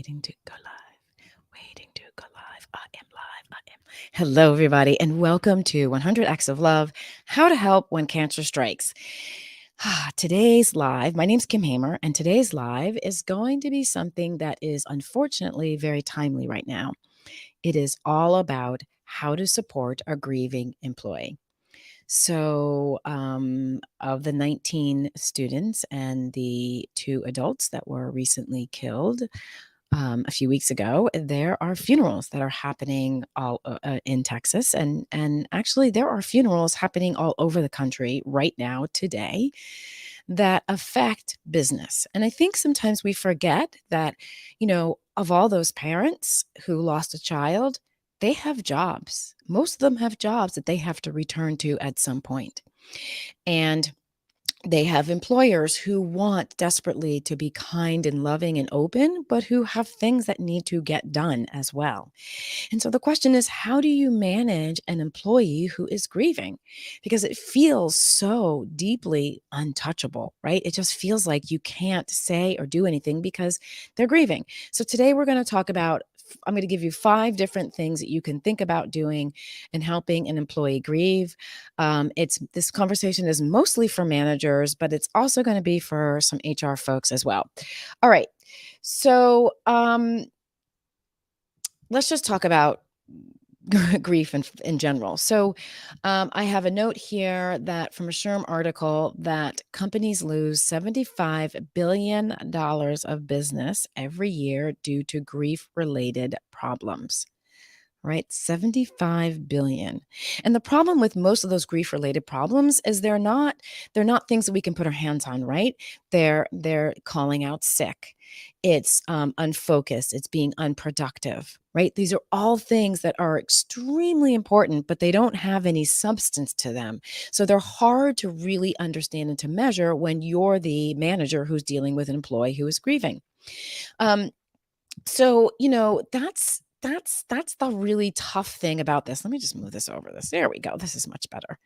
Waiting to go live. Waiting to go live. I am live. I am. Hello, everybody, and welcome to 100 Acts of Love How to Help When Cancer Strikes. Today's live, my name's Kim Hamer, and today's live is going to be something that is unfortunately very timely right now. It is all about how to support a grieving employee. So, of the 19 students and the 2 adults that were recently killed a few weeks ago, there are funerals that are happening all in Texas, and actually there are funerals happening all over the country right now today that affect business. And I think sometimes we forget that, of all those parents who lost a child, they have jobs. Most of them have jobs that they have to return to at some point. And they have employers who want desperately to be kind and loving and open, but who have things that need to get done as well. And so the question is, how do you manage an employee who is grieving? Because it feels so deeply untouchable, right? It just feels like you can't say or do anything because they're grieving. So today we're going to talk about I'm going to give you 5 different things that you can think about doing in helping an employee grieve. This conversation is mostly for managers, but it's also going to be for some HR folks as well. All right. So let's just talk about grief in general. So I have a note here that from a SHRM article that companies lose $75 billion of business every year due to grief-related problems. Right? 75 billion. And the problem with most of those grief-related problems is they're not things that we can put our hands on, right? They're calling out sick. It's unfocused. It's being unproductive, right? These are all things that are extremely important, but they don't have any substance to them. So they're hard to really understand and to measure when you're the manager who's dealing with an employee who is grieving. That's the really tough thing about this. Let me just move this over this. There we go. This is much better.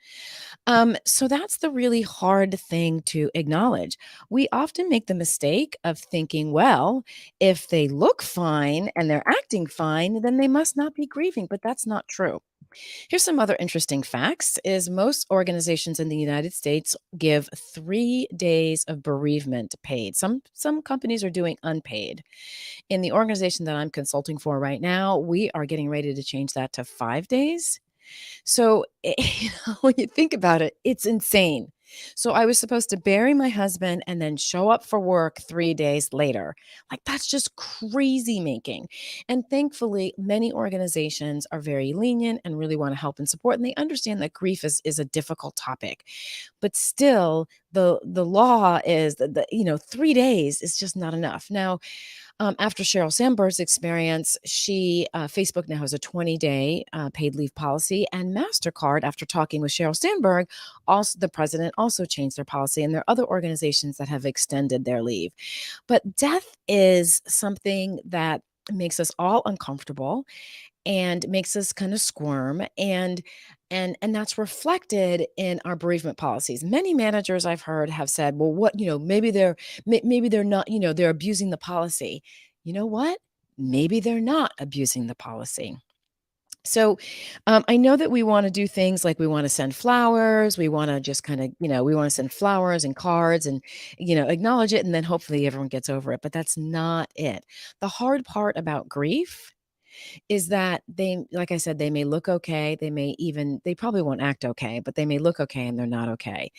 So that's the really hard thing to acknowledge. We often make the mistake of thinking, well, if they look fine and they're acting fine, then they must not be grieving, but that's not true. Here's some other interesting facts is most organizations in the United States give 3 days of bereavement paid. Some companies are doing unpaid. In the organization that I'm consulting for right now, we are getting ready to change that to 5 days. So, when you think about it, it's insane. So I was supposed to bury my husband and then show up for work 3 days later. Like, that's just crazy making. And thankfully, many organizations are very lenient and really want to help and support, and they understand that grief is a difficult topic. But still, the law is that 3 days is just not enough. Now, after Sheryl Sandberg's experience, Facebook now has a 20-day paid leave policy, and MasterCard, after talking with Sheryl Sandberg, also the president also changed their policy, and there are other organizations that have extended their leave. But death is something that makes us all uncomfortable and makes us kind of squirm, and that's reflected in our bereavement policies. Many managers I've heard have said, well, maybe they're not, they're abusing the policy. You know what? Maybe they're not abusing the policy. So I know that we want to do things like we want to send flowers. We want to just kind of, we want to send flowers and cards and, acknowledge it. And then hopefully everyone gets over it. But that's not it. The hard part about grief is that like I said, they may look okay. They probably won't act okay, but they may look okay and they're not okay.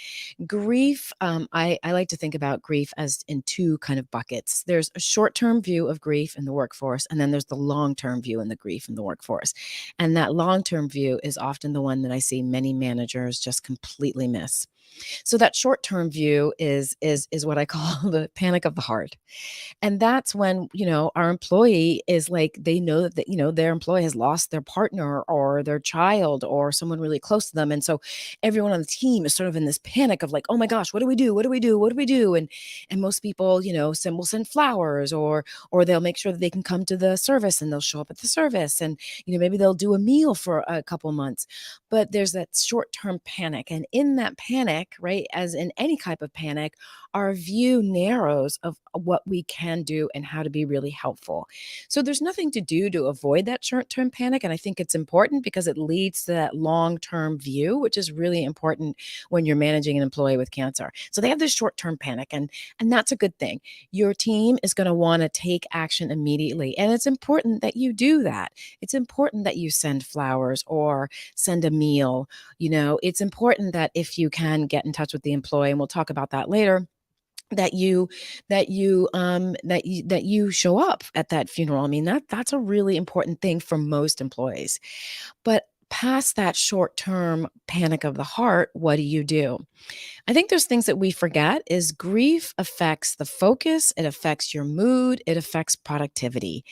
Grief, I like to think about grief as in 2 kind of buckets. There's a short-term view of grief in the workforce, and then there's the long-term view in the grief in the workforce. And that long-term view is often the one that I see many managers just completely miss. So that short-term view is what I call the panic of the heart. And that's when, our employee is like, they know that, their employee has lost their partner or their child or someone really close to them. And so everyone on the team is sort of in this panic of like, oh my gosh, what do we do? What do we do? What do we do? And most people, will send flowers or they'll make sure that they can come to the service and they'll show up at the service. And, maybe they'll do a meal for a couple months. But there's that short-term panic. And in that panic, right, as in any type of panic, our view narrows of what we can do and how to be really helpful. So there's nothing to do to avoid that short-term panic, and I think it's important because it leads to that long-term view, which is really important when you're managing an employee with cancer. So they have this short-term panic, and that's a good thing. Your team is going to want to take action immediately, and it's important that you do that. It's important that you send flowers or send a meal. It's important that if you can get in touch with the employee, and we'll talk about that later, that you show up at that funeral. I mean, that's a really important thing for most employees. But past that short-term panic of the heart, what do you do? I think there's things that we forget is grief affects the focus, it affects your mood, it affects productivity.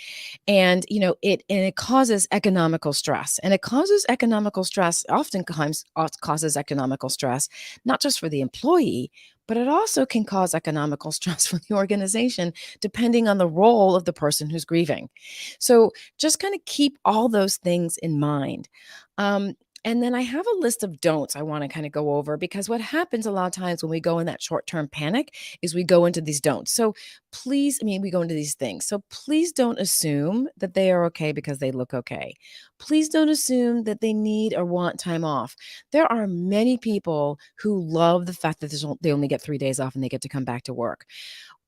And, it causes economical stress. And it causes economical stress, oftentimes causes economical stress, not just for the employee, but it also can cause economical stress for the organization, depending on the role of the person who's grieving. So just kind of keep all those things in mind. Um, and then I have a list of don'ts I want to kind of go over, because what happens a lot of times when we go in that short term panic is we go into these don'ts. So please, I mean, we go into these things. So please don't assume that they are okay because they look okay. Please don't assume that they need or want time off. There are many people who love the fact that they only get 3 days off and they get to come back to work.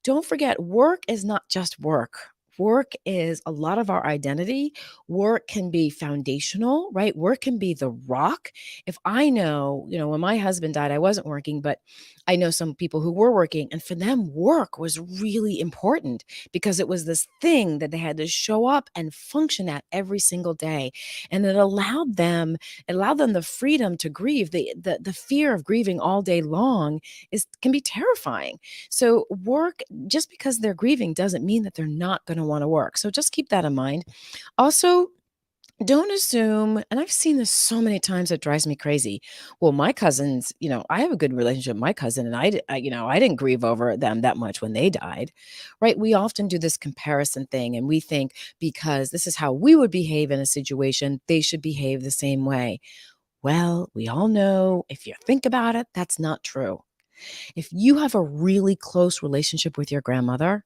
Don't forget, work is not just work. Work is a lot of our identity. Work can be foundational, right? Work can be the rock. If I know, when my husband died, I wasn't working, but I know some people who were working, and for them, work was really important because it was this thing that they had to show up and function at every single day. And it allowed them the freedom to grieve. The fear of grieving all day long can be terrifying. So work, just because they're grieving doesn't mean that they're not going to want to work. So just keep that in mind. Also, don't assume, and I've seen this so many times, it drives me crazy. Well, my cousins, I have a good relationship with my cousin, and I didn't grieve over them that much when they died, right? We often do this comparison thing, and we think because this is how we would behave in a situation, they should behave the same way. Well, we all know if you think about it, that's not true. If you have a really close relationship with your grandmother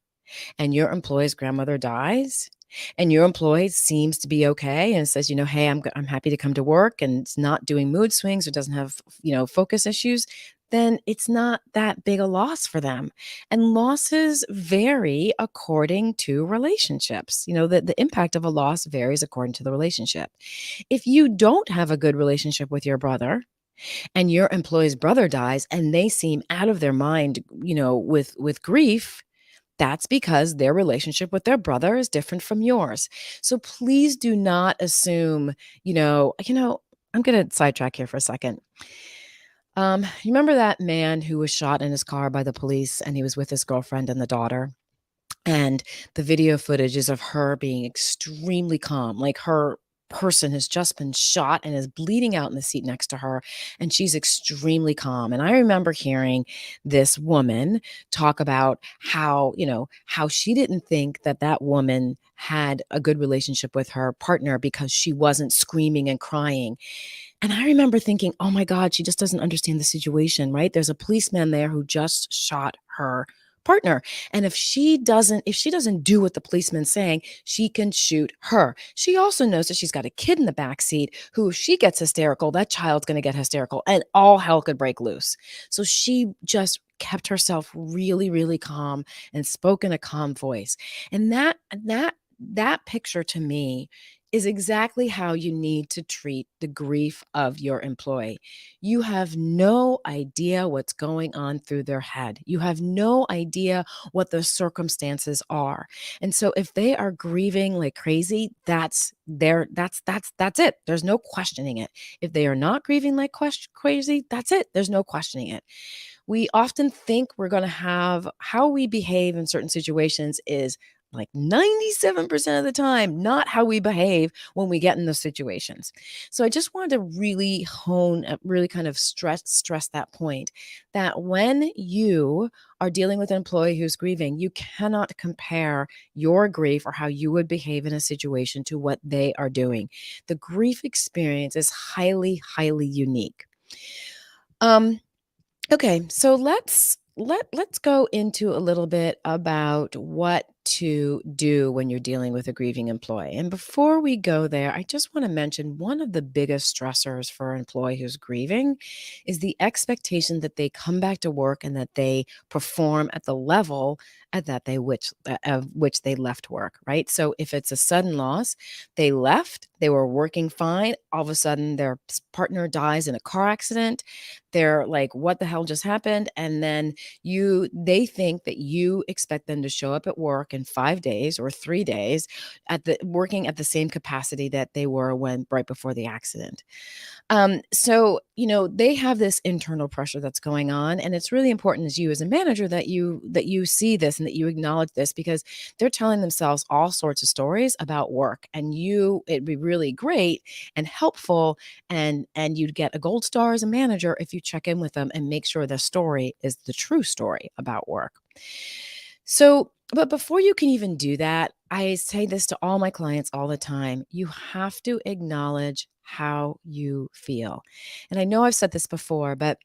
and your employee's grandmother dies and your employee seems to be okay and says, hey, I'm happy to come to work, and it's not doing mood swings or doesn't have, focus issues, then it's not that big a loss for them. And losses vary according to relationships. The impact of a loss varies according to the relationship. If you don't have a good relationship with your brother, and your employee's brother dies and they seem out of their mind, with grief, that's because their relationship with their brother is different from yours. So please do not assume, I'm going to sidetrack here for a second. You remember that man who was shot in his car by the police, and he was with his girlfriend and the daughter? And the video footage is of her being extremely calm, like her person has just been shot and is bleeding out in the seat next to her, and she's extremely calm. And I remember hearing this woman talk about how she didn't think that that woman had a good relationship with her partner because she wasn't screaming and crying. And I remember thinking, oh my God, she just doesn't understand the situation, right? There's a policeman there who just shot her partner. And if she doesn't do what the policeman's saying, she can shoot her. She also knows that she's got a kid in the back seat who, if she gets hysterical, that child's going to get hysterical and all hell could break loose. So she just kept herself really, really calm and spoke in a calm voice. And that picture to me is exactly how you need to treat the grief of your employee. You have no idea what's going on through their head. You have no idea what the circumstances are. And so if they are grieving like crazy, that's it. There's no questioning it. If they are not grieving like crazy, that's it. There's no questioning it. We often think we're going to have how we behave in certain situations is like 97% of the time, not how we behave when we get in those situations. So I just wanted to really really kind of stress that point, that when you are dealing with an employee who's grieving, you cannot compare your grief or how you would behave in a situation to what they are doing. The grief experience is highly, highly unique. Um, Okay, so let's let's go into a little bit about what to do when you're dealing with a grieving employee. And before we go there, I just want to mention one of the biggest stressors for an employee who's grieving is the expectation that they come back to work and that they perform at the level at that they which of which they left work, right? So if it's a sudden loss, they left, they were working fine, all of a sudden their partner dies in a car accident. They're like, what the hell just happened? And then they think that you expect them to show up at work in 5 days or 3 days at the working at the same capacity that they were when right before the accident. So they have this internal pressure that's going on, and it's really important as you as a manager that you see this and that you acknowledge this because they're telling themselves all sorts of stories about work, and it'd be really great and helpful, and you'd get a gold star as a manager if you check in with them and make sure the story is the true story about work. So, but before you can even do that, I say this to all my clients all the time. You have to acknowledge how you feel. And I know I've said this before, but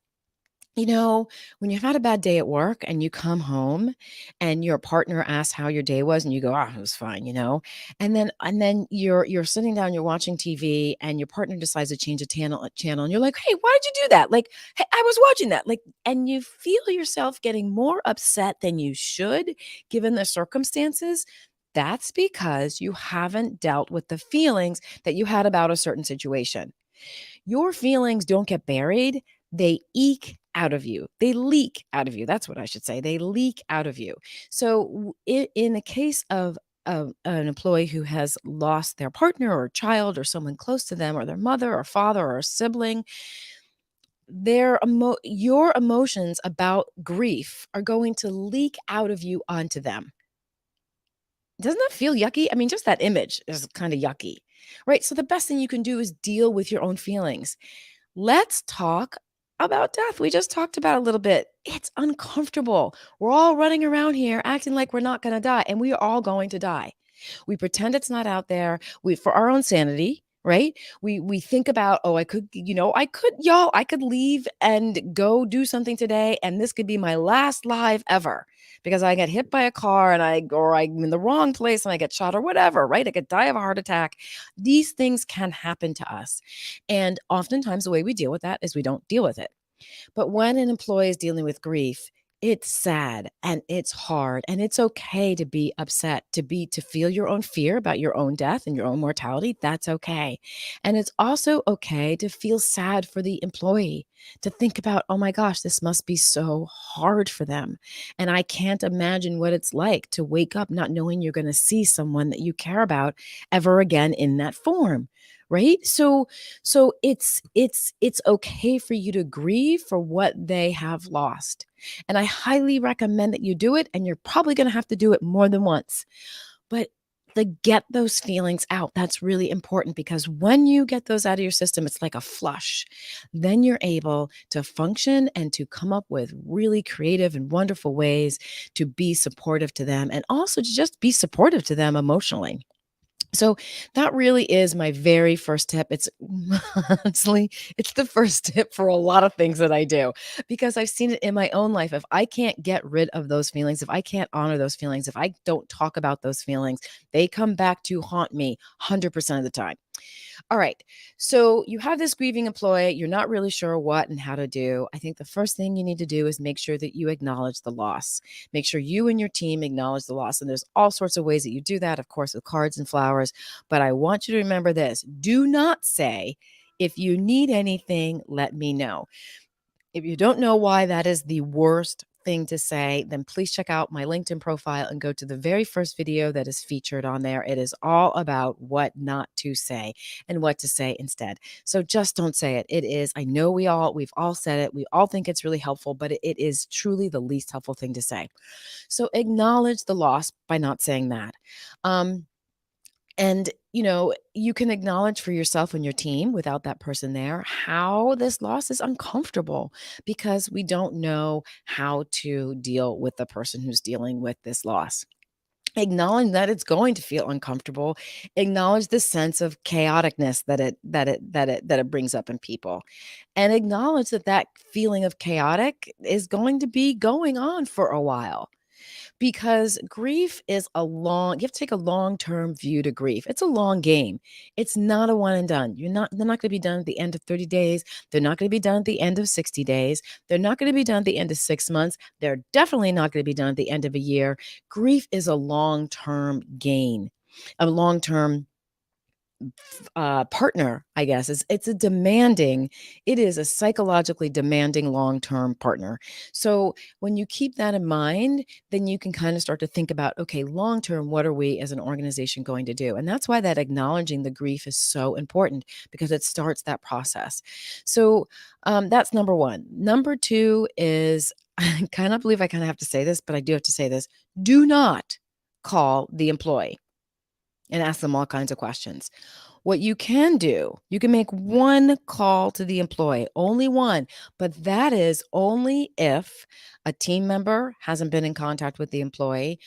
when you've had a bad day at work and you come home and your partner asks how your day was and you go, it was fine. And then you're sitting down, you're watching TV and your partner decides to change a channel and you're like, "Hey, why did you do that?" Like, "Hey, I was watching that." Like, and you feel yourself getting more upset than you should given the circumstances. That's because you haven't dealt with the feelings that you had about a certain situation. Your feelings don't get buried, they eke out of you. They leak out of you. That's what I should say. They leak out of you. So, in the case of an employee who has lost their partner or child or someone close to them or their mother or father or a sibling, your emotions about grief are going to leak out of you onto them. Doesn't that feel yucky? I mean, just that image is kind of yucky, right? So the best thing you can do is deal with your own feelings. Let's talk about death. We just talked about it a little bit. It's uncomfortable. We're all running around here acting like we're not going to die, and we are all going to die. We pretend it's not out there. We for our own sanity, right? We think about, oh, I could leave and go do something today, and this could be my last live ever because I get hit by a car or I'm in the wrong place and I get shot or whatever, right? I could die of a heart attack. These things can happen to us. And oftentimes the way we deal with that is we don't deal with it. But when an employee is dealing with grief, it's sad and it's hard and it's okay to be upset, to feel your own fear about your own death and your own mortality. That's okay. And it's also okay to feel sad for the employee, to think about, oh my gosh, this must be so hard for them. And I can't imagine what it's like to wake up not knowing you're going to see someone that you care about ever again in that form. Right? So it's okay for you to grieve for what they have lost. And I highly recommend that you do it, and you're probably going to have to do it more than once. But to get those feelings out, that's really important because when you get those out of your system, it's like a flush. Then you're able to function and to come up with really creative and wonderful ways to be supportive to them and also to just be supportive to them emotionally. So that really is my very first tip. It's honestly, it's the first tip for a lot of things that I do because I've seen it in my own life. If I can't get rid of those feelings, if I can't honor those feelings, if I don't talk about those feelings, they come back to haunt me 100% of the time. All right. So you have this grieving employee. You're not really sure what and how to do. I think the first thing you need to do is make sure that you acknowledge the loss. Make sure you and your team acknowledge the loss. And there's all sorts of ways that you do that, of course, with cards and flowers. But I want you to remember this: do not say, if you need anything, let me know. If you don't know why that is the worst thing to say, then please check out my LinkedIn profile and go to the very first video that is featured on there. It is all about what not to say and what to say instead. So just don't say it. It is, I know we've all said it. We all think it's really helpful, but it is truly the least helpful thing to say. So acknowledge the loss by not saying that. Um, and you can acknowledge for yourself and your team without that person there how this loss is uncomfortable because we don't know how to deal with the person who's dealing with this loss. Acknowledge that it's going to feel uncomfortable. Acknowledge the sense of chaoticness that it brings up in people, and acknowledge that that feeling of chaotic is going to be going on for a while. Because grief is you have to take a long-term view to grief. It's a long game. It's not a one and done. They're not gonna be done at the end of 30 days. They're not gonna be done at the end of 60 days. They're not gonna be done at the end of 6 months. They're definitely not gonna be done at the end of a year. Grief is a long-term gain, a long-term partner, I guess. It is a psychologically demanding long-term partner. So when you keep that in mind, then you can kind of start to think about, okay, long-term, what are we as an organization going to do? And that's why that acknowledging the grief is so important, because it starts that process. So that's number one. Number two is, I kind of believe I kind of have to say this, but I do have to say this. Do not call the employee and ask them all kinds of questions. What you can do, you can make one call to the employee, only one, but that is only if a team member hasn't been in contact with the employee,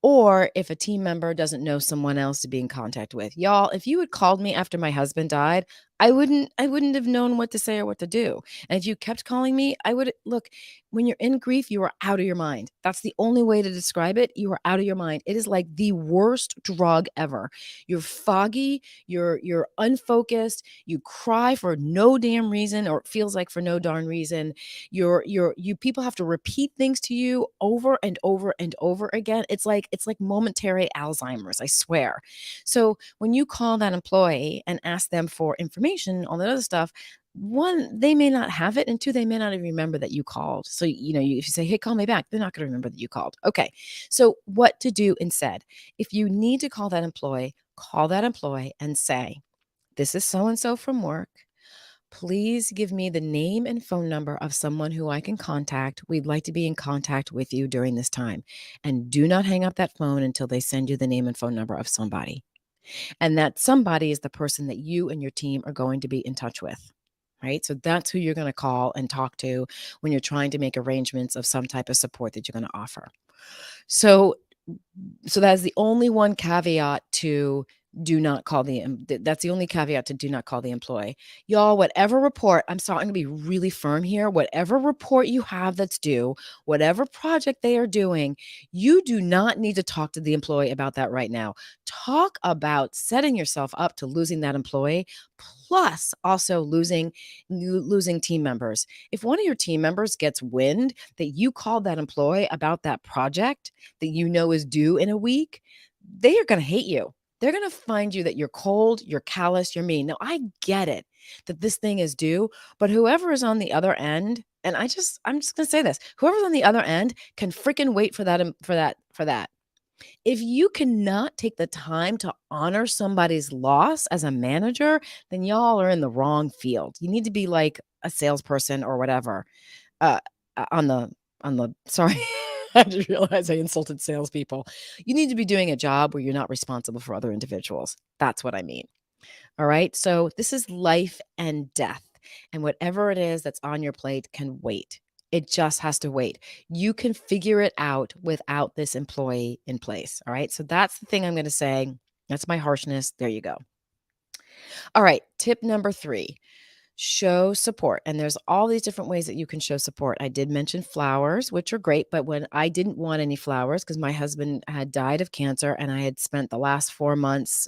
or if a team member doesn't know someone else to be in contact with. Y'all, if you had called me after my husband died, I wouldn't have known what to say or what to do. And if you kept calling me, I would look, when you're in grief, you are out of your mind. That's the only way to describe it. You are out of your mind. It is like the worst drug ever. You're foggy, you're unfocused, you cry for no damn reason, or it feels like for no darn reason. You people have to repeat things to you over and over and over again. It's like momentary Alzheimer's, I swear. So when you call that employee and ask them for information, all that other stuff, one, they may not have it, and two, they may not even remember that you called. So, if you say, hey, call me back, they're not going to remember that you called. Okay. So what to do instead? If you need to call that employee and say, this is so and so from work. Please give me the name and phone number of someone who I can contact. We'd like to be in contact with you during this time. And do not hang up that phone until they send you the name and phone number of somebody. And that somebody is the person that you and your team are going to be in touch with. Right. So that's who you're going to call and talk to when you're trying to make arrangements of some type of support that you're going to offer. So that's the only one caveat to do not call that's the only caveat to do not call the employee. Y'all, whatever report, I'm sorry, I'm gonna be really firm here. Whatever report you have that's due, whatever project they are doing, you do not need to talk to the employee about that right now. Talk about setting yourself up to losing that employee, plus also losing team members. If one of your team members gets wind that you called that employee about that project that you know is due in a week, they are going to hate you. They're going to find you that you're cold, you're callous, you're mean. Now, I get it that this thing is due, but whoever is on the other end, and I'm just going to say this, whoever's on the other end can freaking wait for that. If you cannot take the time to honor somebody's loss as a manager, then y'all are in the wrong field. You need to be like a salesperson or whatever. Uh, on the sorry, I just realized I insulted salespeople. You need to be doing a job where you're not responsible for other individuals. That's what I mean. All right. So this is life and death. And whatever it is that's on your plate can wait. It just has to wait. You can figure it out without this employee in place. All right. So that's the thing I'm going to say. That's my harshness. There you go. All right. Tip number 3, show support. And there's all these different ways that you can show support. I did mention flowers, which are great, but when I didn't want any flowers because my husband had died of cancer and I had spent the last 4 months,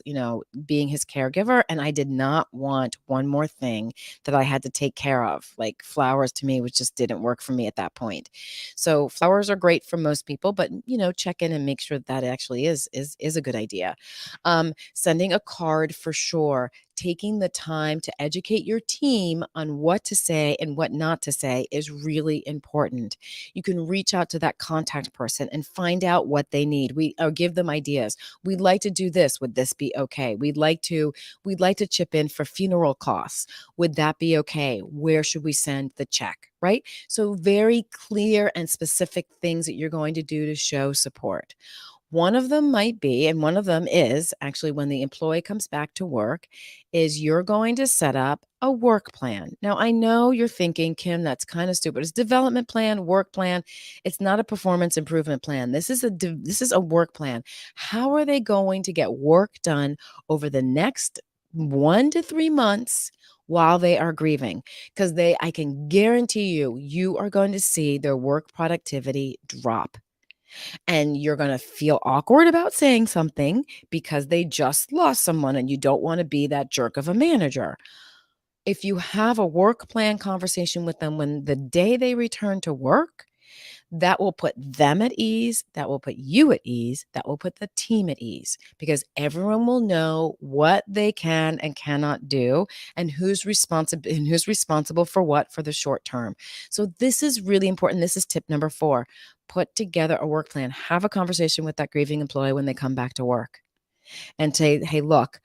being his caregiver, and I did not want one more thing that I had to take care of. Like flowers to me, which just didn't work for me at that point. So flowers are great for most people, but check in and make sure that actually is a good idea. Sending a card for sure, taking the time to educate your team on what to say and what not to say is really important. You can reach out to that contact person and find out what they need. Or give them ideas. We'd like to do this. Would this be okay? We'd like to chip in for funeral costs. Would that be okay? Where should we send the check? Right? So very clear and specific things that you're going to do to show support. One of them might be, and one of them is actually when the employee comes back to work, is you're going to set up a work plan. Now, I know you're thinking, Kim, that's kind of stupid. It's development plan, work plan. It's not a performance improvement plan. This is a work plan. How are they going to get work done over the next 1 to 3 months while they are grieving? Because I can guarantee you, you are going to see their work productivity drop. And you're going to feel awkward about saying something because they just lost someone and you don't want to be that jerk of a manager. If you have a work plan conversation with them when the day they return to work, that will put them at ease, that will put you at ease, that will put the team at ease because everyone will know what they can and cannot do and who's responsible for what for the short term. So this is really important. This is tip number 4. Put together a work plan. Have a conversation with that grieving employee when they come back to work and say, "Hey, look,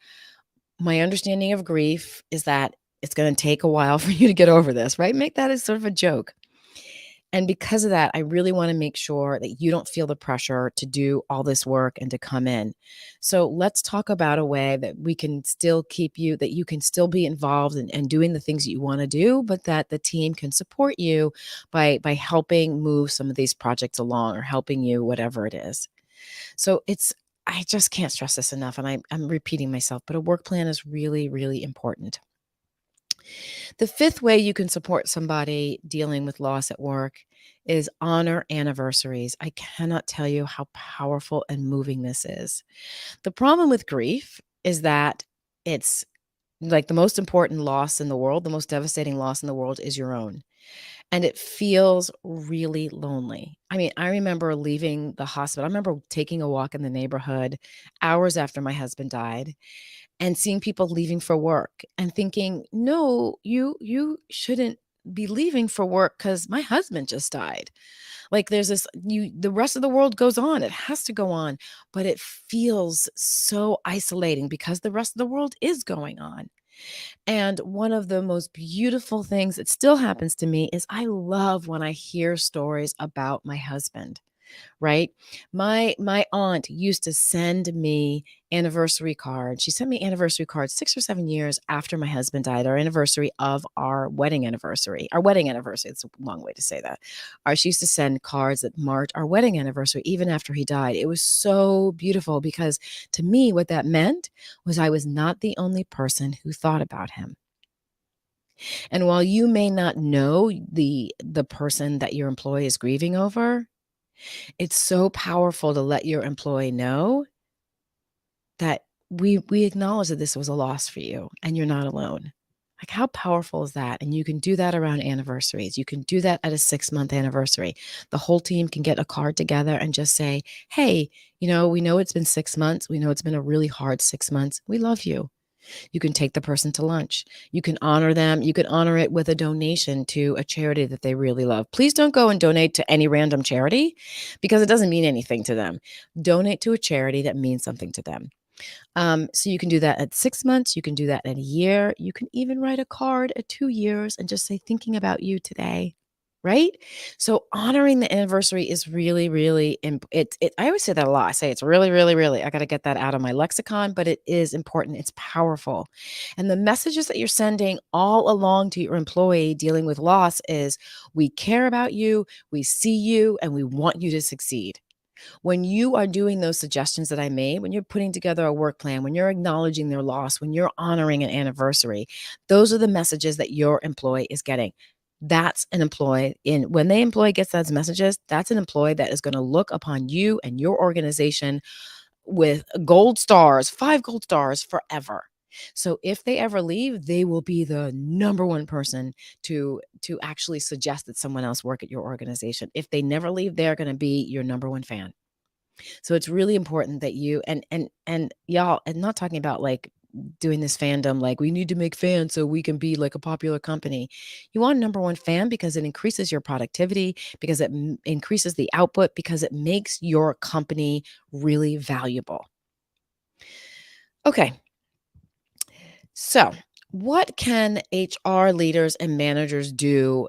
my understanding of grief is that it's going to take a while for you to get over this," right? Make that as sort of a joke. And because of that, I really wanna make sure that you don't feel the pressure to do all this work and to come in. So let's talk about a way that we can still keep you that you can still be involved and doing the things that you wanna do, but that the team can support you by helping move some of these projects along or helping you, whatever it is. So I just can't stress this enough, and I'm repeating myself, but a work plan is really, really important. The fifth way you can support somebody dealing with loss at work is honor anniversaries. I cannot tell you how powerful and moving this is. The problem with grief is that it's like the most important loss in the world, the most devastating loss in the world is your own. And it feels really lonely. I mean, I remember leaving the hospital. I remember taking a walk in the neighborhood hours after my husband died and seeing people leaving for work and thinking, "No, you shouldn't be leaving for work because my husband just died." Like, there's this the rest of the world goes on, it has to go on, but it feels so isolating because the rest of the world is going on. And one of the most beautiful things that still happens to me is I love when I hear stories about my husband. Right? My aunt used to send me anniversary cards. She sent me anniversary cards 6 or 7 years after my husband died, our anniversary of our wedding anniversary. Our wedding anniversary, it's a long way to say that. She used to send cards that marked our wedding anniversary even after he died. It was so beautiful because to me, what that meant was I was not the only person who thought about him. And while you may not know the person that your employee is grieving over, it's so powerful to let your employee know that we acknowledge that this was a loss for you and you're not alone. Like, how powerful is that? And you can do that around anniversaries. You can do that at a 6-month anniversary. The whole team can get a card together and just say, "Hey, we know it's been 6 months. We know it's been a really hard 6 months. We love you." You can take the person to lunch. You can honor them. You can honor it with a donation to a charity that they really love. Please don't go and donate to any random charity because it doesn't mean anything to them. Donate to a charity that means something to them. So you can do that at 6 months. You can do that at a year. You can even write a card at 2 years and just say, "Thinking about you today." Right? So honoring the anniversary is really, really I always say that a lot. I say it's really, really, really, I got to get that out of my lexicon, but it is important. It's powerful. And the messages that you're sending all along to your employee dealing with loss is we care about you, we see you, and we want you to succeed. When you are doing those suggestions that I made, when you're putting together a work plan, when you're acknowledging their loss, when you're honoring an anniversary, those are the messages that your employee is getting. That's an employee in when the employee gets those messages, that's an employee that is going to look upon you and your organization with gold stars, 5 gold stars forever. So if they ever leave, they will be the number one person to actually suggest that someone else work at your organization. If they never leave, they're going to be your number one fan. So it's really important that you and y'all, and not talking about like doing this fandom, like we need to make fans so we can be like a popular company. You want a number one fan because it increases your productivity, because it increases the output, because it makes your company really valuable. Okay, so what can HR leaders and managers do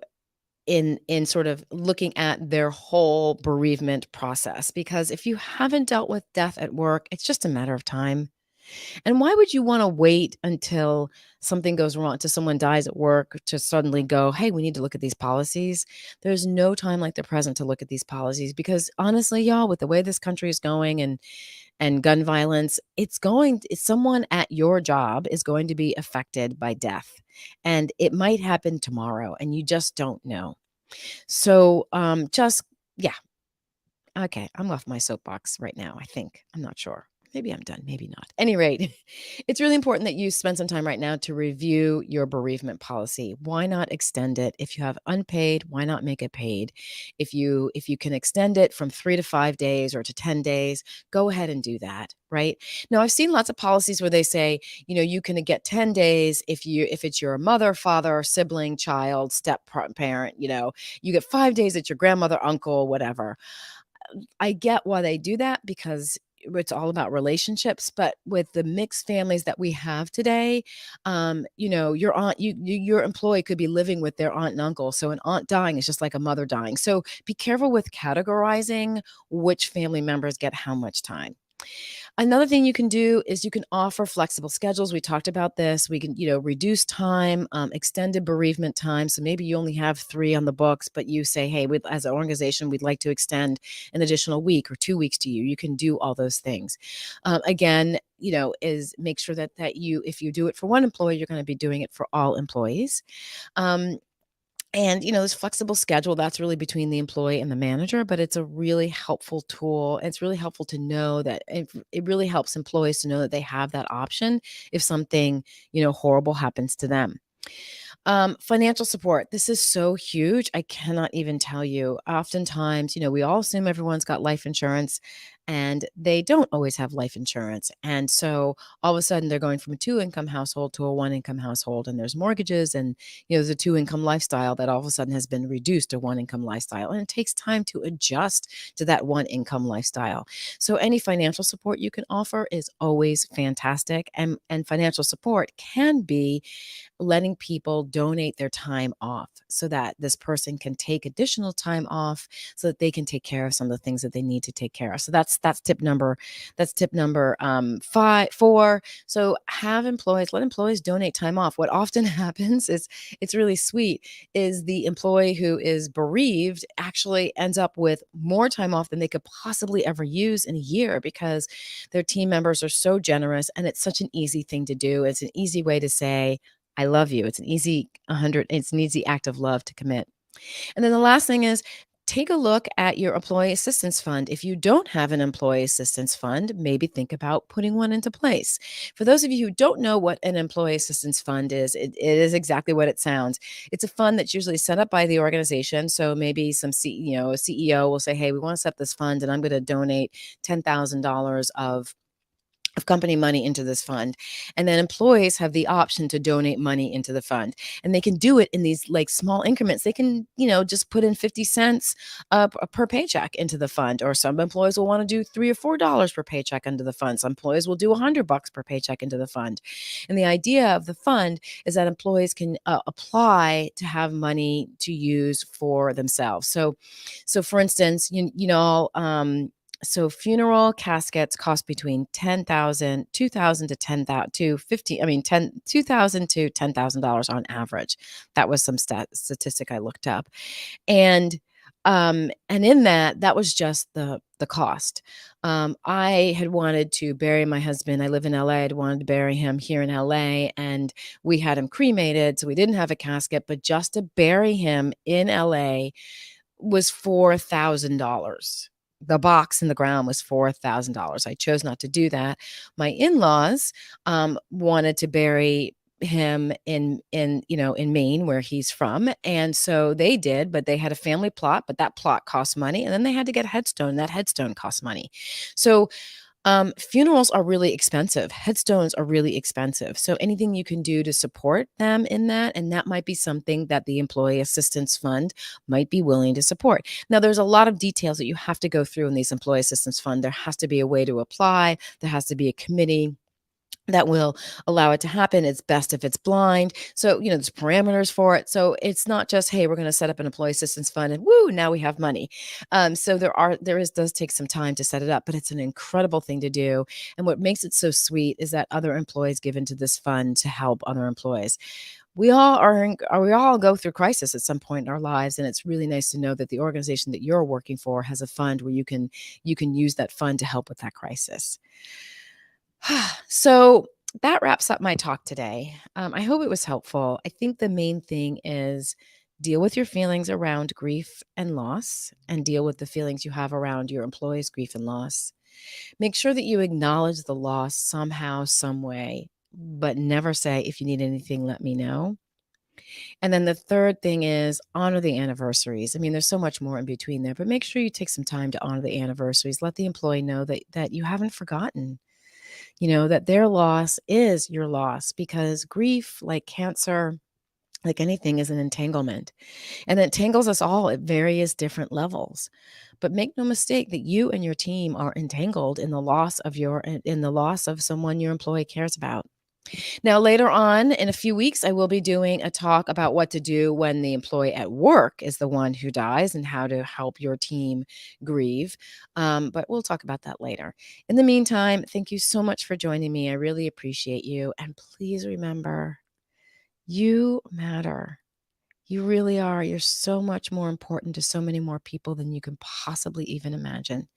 in sort of looking at their whole bereavement process, because if you haven't dealt with death at work, it's just a matter of time. And why would you wanna wait until something goes wrong, till someone dies at work to suddenly go, "Hey, we need to look at these policies?" There's no time like the present to look at these policies, because honestly, y'all, with the way this country is going and gun violence, someone at your job is going to be affected by death, and it might happen tomorrow, and you just don't know. So, just yeah. Okay, I'm off my soapbox right now, I think. I'm not sure. Maybe I'm done, maybe not. Any rate, it's really important that you spend some time right now to review your bereavement policy. Why not extend it? If you have unpaid, why not make it paid? If you can extend it from 3 to 5 days or to 10 days, go ahead and do that, right? Now, I've seen lots of policies where they say, you can get 10 days if it's your mother, father, sibling, child, parent, you get 5 days at your grandmother, uncle, whatever. I get why they do that, because it's all about relationships, but with the mixed families that we have today, your aunt, your employee could be living with their aunt and uncle. So an aunt dying is just like a mother dying. So be careful with categorizing which family members get how much time. Another thing you can do is you can offer flexible schedules. We talked about this. We can, reduce time, extended bereavement time. So maybe you only have 3 on the books, but you say, hey, as an organization, we'd like to extend an additional week or 2 weeks to you. You can do all those things. Again, is make sure that if you do it for one employee, you're going to be doing it for all employees. Um, and, this flexible schedule, that's really between the employee and the manager, but it's a really helpful tool. It's really helpful to know that it really helps employees to know that they have that option if something, horrible happens to them. Financial support. This is so huge. I cannot even tell you. Oftentimes, we all assume everyone's got life insurance, and they don't always have life insurance. And so all of a sudden they're going from a 2-income household to a 1-income household, and there's mortgages, and there's a 2-income lifestyle that all of a sudden has been reduced to 1-income lifestyle. And it takes time to adjust to that 1-income lifestyle. So any financial support you can offer is always fantastic. And financial support can be letting people donate their time off so that this person can take additional time off so that they can take care of some of the things that they need to take care of. So that's tip number 4. So let employees donate time off. What often happens is, it's really sweet, is the employee who is bereaved actually ends up with more time off than they could possibly ever use in a year, because their team members are so generous, and it's such an easy thing to do. It's an easy way to say, I love you. It's an easy act of love to commit. And then the last thing is, take a look at your employee assistance fund. If you don't have an employee assistance fund, maybe think about putting one into place. For those of you who don't know what an employee assistance fund is, it is exactly what it sounds. It's a fund that's usually set up by the organization. So maybe a CEO will say, hey, we want to set up this fund, and I'm going to donate $10,000 of company money into this fund. And then employees have the option to donate money into the fund. And they can do it in these like small increments. They can, just put in 50 cents per paycheck into the fund. Or some employees will want to do $3 or $4 per paycheck into the fund. Some employees will do $100 per paycheck into the fund. And the idea of the fund is that employees can apply to have money to use for themselves. So for instance, so funeral caskets cost between 2,000 to 10,000 to 50, I mean, 2,000 to $10,000 on average. That was some statistic I looked up. And in that was just the cost. I had wanted to bury my husband. I live in LA. I'd wanted to bury him here in LA, and we had him cremated, so we didn't have a casket, but just to bury him in LA was $4,000. The box in the ground was $4,000. I chose not to do that. My in-laws wanted to bury him in Maine, where he's from, and so they did, but they had a family plot, but that plot cost money, and then they had to get a headstone. That headstone cost money. So funerals are really expensive. Headstones are really expensive. So anything you can do to support them in that, and that might be something that the Employee Assistance Fund might be willing to support. Now, there's a lot of details that you have to go through in these Employee Assistance Fund. There has to be a way to apply. There has to be a committee. that will allow it to happen. It's best if it's blind. So, there's parameters for it. So it's not just, hey, we're going to set up an employee assistance fund and woo, now we have money. So does take some time to set it up, but it's an incredible thing to do. And what makes it so sweet is that other employees give into this fund to help other employees. We all go through crisis at some point in our lives, and it's really nice to know that the organization that you're working for has a fund where you can use that fund to help with that crisis. So that wraps up my talk today. I hope it was helpful. I think the main thing is deal with your feelings around grief and loss, and deal with the feelings you have around your employees' grief and loss. Make sure that you acknowledge the loss somehow, some way, but never say, if you need anything, let me know. And then the third thing is honor the anniversaries. I mean, there's so much more in between there, but make sure you take some time to honor the anniversaries. Let the employee know that you haven't forgotten, that their loss is your loss, because grief, like cancer, like anything, is an entanglement, and it tangles us all at various different levels. But make no mistake that you and your team are entangled in the loss of someone your employee cares about. Now, later on in a few weeks, I will be doing a talk about what to do when the employee at work is the one who dies, and how to help your team grieve. But we'll talk about that later. In the meantime, thank you so much for joining me. I really appreciate you. And please remember, you matter. You really are. You're so much more important to so many more people than you can possibly even imagine.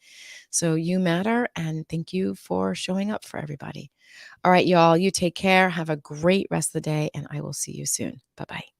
So you matter. And thank you for showing up for everybody. All right, y'all, you take care. Have a great rest of the day, and I will see you soon. Bye bye.